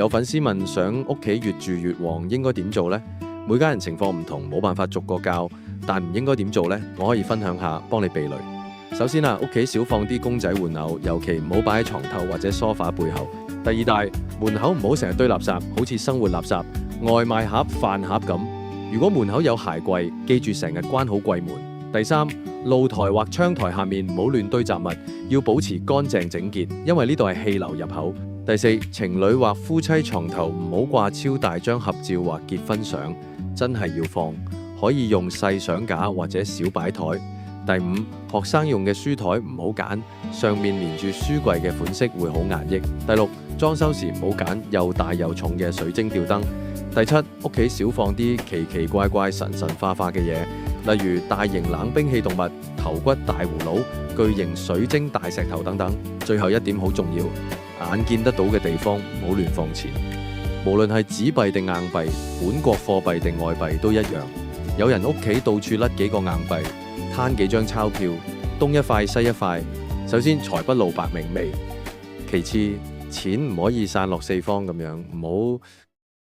有粉絲問想屋企越住越旺應該點做呢？每家人情況唔同，冇辦法逐個教，但唔應該點做呢？我可以分享下，幫你避雷。首先屋企少放啲公仔玩偶，尤其唔好擺喺床頭或者梳化背後。第二大，門口唔好成日堆垃圾，好似生活垃圾、外賣盒、飯盒咁。如果門口有鞋櫃，記住成日關好櫃門。第三，露台或窗台下面唔好亂堆雜物，要保持乾淨整潔，因為呢度係氣流入口。第四，情侶或夫妻床頭唔好掛超大張合照或結婚相，真係要放，可以用細相架或者小擺台。第五，學生用嘅書台唔好揀，上面連住書櫃嘅款式會好壓抑。第六，裝修時唔好揀又大又重嘅水晶吊燈。第七，屋企少放啲奇奇怪怪、神神化化嘅嘢，例如大型冷兵器動物、頭骨大葫蘆、巨型水晶大石頭等等。最後一點好重要，眼見得到嘅地方唔好亂放錢，無論係紙幣定硬幣、本國貨幣定外幣都一樣。有人屋企到處甩幾個硬幣，攤幾張鈔票，東一塊西一塊。首先財不露白明媚，其次錢唔可以散落四方咁樣，唔好